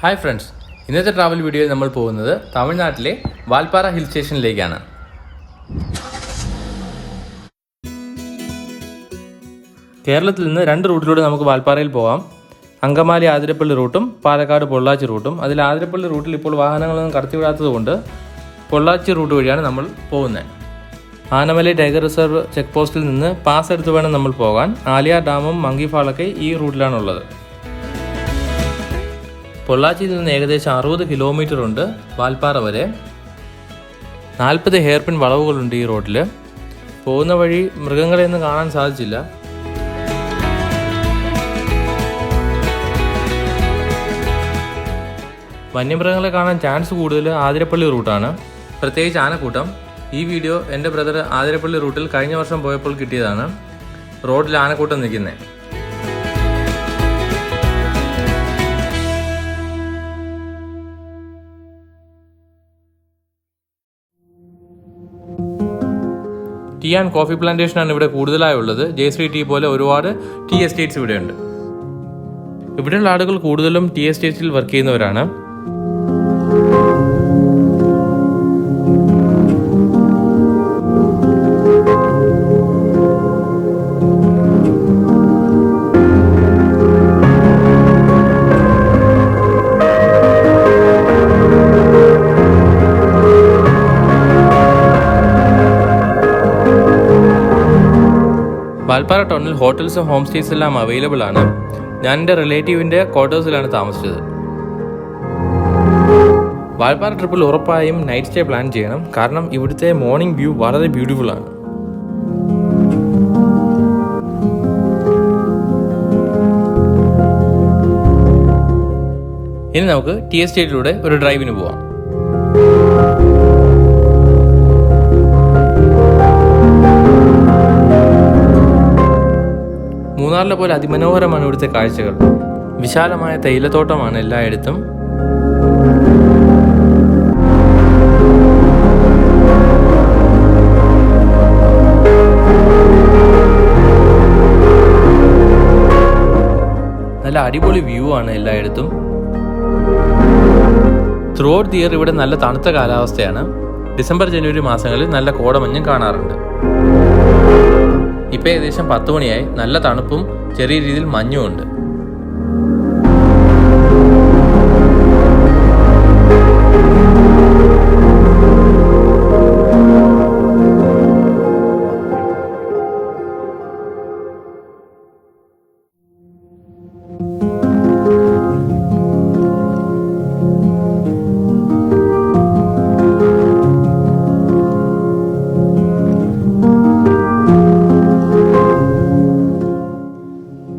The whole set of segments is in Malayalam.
ഹായ് ഫ്രണ്ട്സ്, ഇന്നത്തെ ട്രാവൽ വീഡിയോയിൽ നമ്മൾ പോകുന്നത് തമിഴ്നാട്ടിലെ വാൽപ്പാറ ഹിൽ സ്റ്റേഷനിലേക്കാണ്. കേരളത്തിൽ നിന്ന് 2 റൂട്ടിലൂടെ നമുക്ക് വാൽപ്പാറയിൽ പോകാം. അങ്കമാലി ആതിരപ്പള്ളി റൂട്ടും പാലക്കാട് പൊള്ളാച്ചി റൂട്ടും. അതിൽ ആതിരപ്പള്ളി റൂട്ടിൽ ഇപ്പോൾ വാഹനങ്ങളൊന്നും കടത്തിവിടാത്തത് കൊണ്ട് പൊള്ളാച്ചി റൂട്ട് വഴിയാണ് നമ്മൾ പോകുന്നത്. ആനമലൈ ടൈഗർ റിസർവ് ചെക്ക് പോസ്റ്റിൽ നിന്ന് പാസ് എടുത്ത് വേണം നമ്മൾ പോകാൻ. ആലിയാർ ഡാമും മങ്കി ഫാളൊക്കെ ഈ റൂട്ടിലാണുള്ളത്. പൊള്ളാച്ചിയിൽ നിന്ന് ഏകദേശം 60 കിലോമീറ്റർ ഉണ്ട് വാൽപ്പാറ വരെ. 40 ഹെയർപിൻ വളവുകളുണ്ട് ഈ റോഡിൽ. പോകുന്ന വഴി മൃഗങ്ങളെയൊന്നും കാണാൻ സാധിച്ചില്ല. വന്യമൃഗങ്ങളെ കാണാൻ ചാൻസ് കൂടുതൽ ആതിരപ്പള്ളി റൂട്ടാണ്, പ്രത്യേകിച്ച് ആനക്കൂട്ടം. ഈ വീഡിയോ എൻ്റെ ബ്രദർ ആതിരപ്പള്ളി റൂട്ടിൽ കഴിഞ്ഞ വർഷം പോയപ്പോൾ കിട്ടിയതാണ്. റോഡിൽ ആനക്കൂട്ടം നിൽക്കുന്നത്. ടീ ആൻഡ് കോഫി പ്ലാന്റേഷനാണ് ഇവിടെ കൂടുതലായുള്ളത്. ജയശ്രീ ടീ പോലെ ഒരുപാട് ടീ എസ്റ്റേറ്റ്സ് ഇവിടെയുണ്ട്. ഇവിടെയുള്ള ആളുകൾ കൂടുതലും ടീ എസ്റ്റേറ്റ്സിൽ വർക്ക് ചെയ്യുന്നവരാണ്. വാൽപ്പാറ ടൗണിൽ ഹോട്ടൽസും ഹോം സ്റ്റേസ് എല്ലാം അവൈലബിൾ ആണ്. ഞാൻ എൻ്റെ റിലേറ്റീവിൻ്റെ ക്വാർട്ടേഴ്സിലാണ് താമസിച്ചത്. വാൽപ്പാറ ട്രിപ്പിൽ ഉറപ്പായും നൈറ്റ് സ്റ്റേ പ്ലാൻ ചെയ്യണം, കാരണം ഇവിടുത്തെ മോർണിംഗ് വ്യൂ വളരെ ബ്യൂട്ടിഫുൾ ആണ്. ഇനി നമുക്ക് ടീ എസ്റ്റേറ്റിലൂടെ ഒരു ഡ്രൈവിന് പോവാം. മൂന്നാറിലെ പോലെ അതിമനോഹരമാണ് ഇവിടുത്തെ കാഴ്ചകൾ. വിശാലമായ തേയിലത്തോട്ടമാണ് എല്ലായിടത്തും. നല്ല അടിപൊളി വ്യൂ ആണ് എല്ലായിടത്തും. ത്രൂ ഔട്ട് ദി ഇയർ ഇവിടെ നല്ല തണുത്ത കാലാവസ്ഥയാണ്. ഡിസംബർ ജനുവരി മാസങ്ങളിൽ നല്ല കോടമഞ്ഞും കാണാറുണ്ട്. ഇപ്പം ഏകദേശം 10 മണിയായി. നല്ല തണുപ്പും ചെറിയ രീതിയിൽ മഞ്ഞും ഉണ്ട്.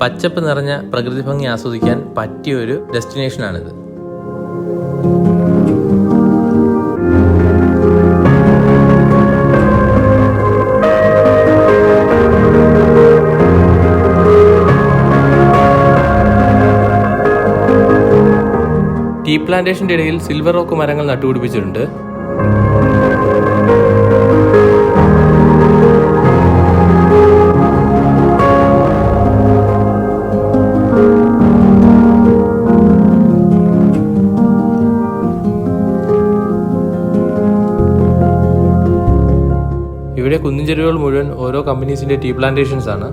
പച്ചപ്പ് നിറഞ്ഞ പ്രകൃതി ഭംഗി ആസ്വദിക്കാൻ പറ്റിയ ഒരു ഡെസ്റ്റിനേഷനാണിത്. ടീ പ്ലാന്റേഷന്റെ ഇടയിൽ സിൽവർ റോക്ക് മരങ്ങൾ നട്ടുപിടിപ്പിച്ചിട്ടുണ്ട്. ഇവിടെ കുന്നിൻ ചെരുവുകൾ മുഴുവൻ ഓരോ കമ്പനീസിന്റെ ടീ പ്ലാന്റേഷൻസ് ആണ്.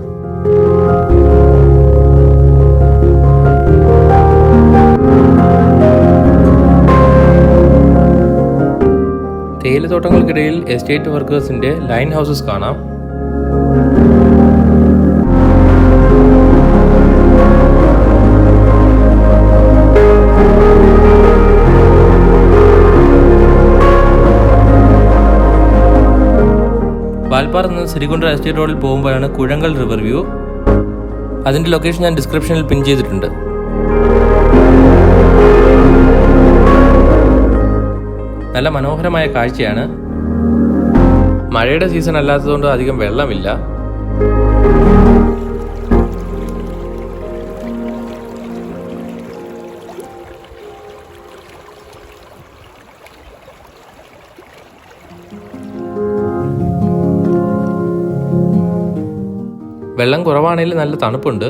തേയിലത്തോട്ടങ്ങൾക്കിടയിൽ എസ്റ്റേറ്റ് വർക്കേഴ്സിന്റെ ലൈൻ ഹൗസസ് കാണാം. വാൽപ്പാറ നിന്ന് ശ്രീകുണ്ഡ എസ്റ്റേറ്റ് റോഡിൽ പോകുമ്പോഴാണ് കുഴങ്കൽ റിവർ വ്യൂ. അതിൻ്റെ ലൊക്കേഷൻ ഞാൻ ഡിസ്ക്രിപ്ഷനിൽ പിൻ ചെയ്തിട്ടുണ്ട്. നല്ല മനോഹരമായ കാഴ്ചയാണ്. മഴയുടെ സീസൺ അല്ലാത്തതുകൊണ്ട് അധികം വെള്ളമില്ല. വെള്ളം കുറവാണെങ്കിൽ നല്ല തണുപ്പുണ്ട്.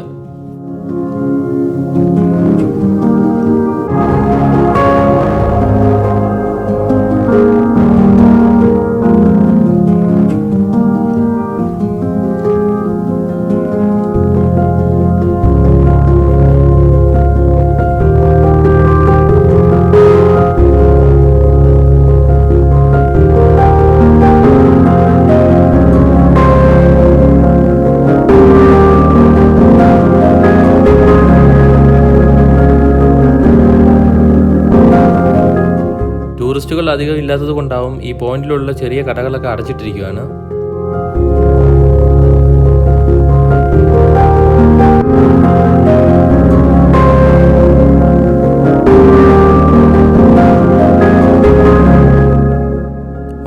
ടൂറിസ്റ്റുകൾ അധികം ഇല്ലാത്തത് കൊണ്ടാവും ഈ പോയിന്റിലുള്ള ചെറിയ കടകളൊക്കെ അടച്ചിട്ടിരിക്കുകയാണ്.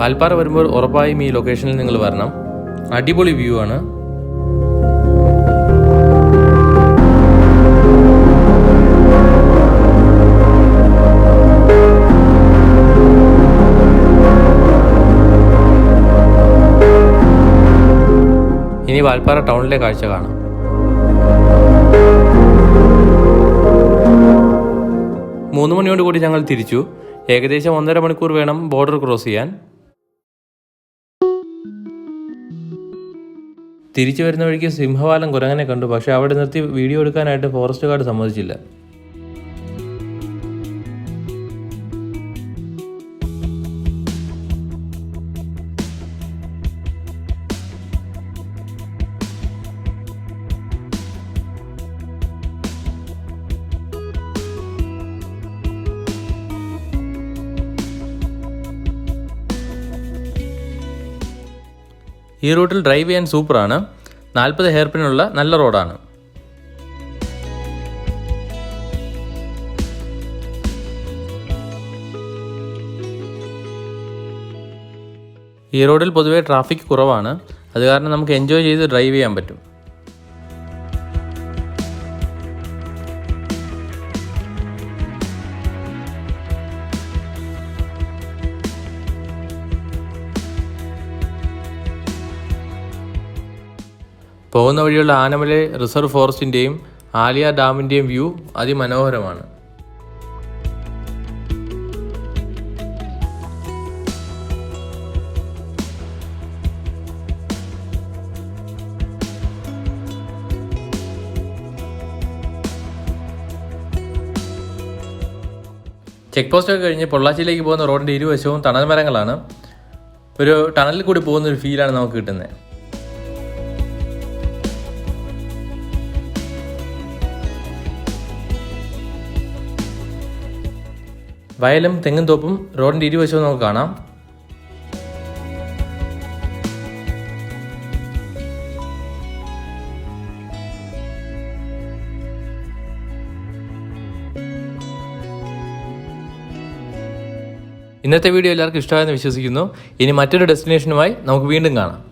വാൽപ്പാറ വരുമ്പോൾ ഉറപ്പായും ഈ ലൊക്കേഷനിൽ നിങ്ങൾ വരണം. അടിപൊളി വ്യൂ ആണ്. ഇനി വാൽപ്പാറ ടൗണിലെ കാഴ്ച കാണാം. മൂന്ന് മണിയോട് കൂടി ഞങ്ങൾ തിരിച്ചു. ഏകദേശം 1.5 മണിക്കൂർ വേണം ബോർഡർ ക്രോസ് ചെയ്യാൻ. തിരിച്ചു വരുന്ന വഴിക്ക് സിംഹവാലം കുരങ്ങനെ കണ്ടു. പക്ഷെ അവിടെ നിർത്തി വീഡിയോ എടുക്കാനായിട്ട് ഫോറസ്റ്റ് ഗാർഡ് സമ്മതിച്ചില്ല. ഈ റൂട്ടിൽ ഡ്രൈവ് ചെയ്യാൻ സൂപ്പറാണ്. 40 ഹെയർപിനുള്ള നല്ല റോഡാണ്. ഈ റോഡിൽ പൊതുവേ ട്രാഫിക് കുറവാണ്. അത് കാരണം നമുക്ക് എൻജോയ് ചെയ്ത് ഡ്രൈവ് ചെയ്യാൻ പറ്റും. പോകുന്ന വഴിയുള്ള ആനമലൈ റിസർവ് ഫോറസ്റ്റിൻ്റെയും ആലിയ ഡാമിൻ്റെയും വ്യൂ അതിമനോഹരമാണ്. ചെക്ക് പോസ്റ്റൊക്കെ കഴിഞ്ഞ് പൊള്ളാച്ചിയിലേക്ക് പോകുന്ന റോഡിൻ്റെ ഇരുവശവും തണൽ മരങ്ങളാണ്. ഒരു ടണലിൽ കൂടി പോകുന്ന ഒരു ഫീലാണ് നമുക്ക് കിട്ടുന്നത്. വയലും തെങ്ങും തോപ്പും റോഡിൻ്റെ ഇരുവശവും നമുക്ക് കാണാം. ഇന്നത്തെ വീഡിയോ എല്ലാവർക്കും ഇഷ്ടമായെന്ന് വിശ്വസിക്കുന്നു. ഇനി മറ്റൊരു ഡെസ്റ്റിനേഷനുമായി നമുക്ക് വീണ്ടും കാണാം.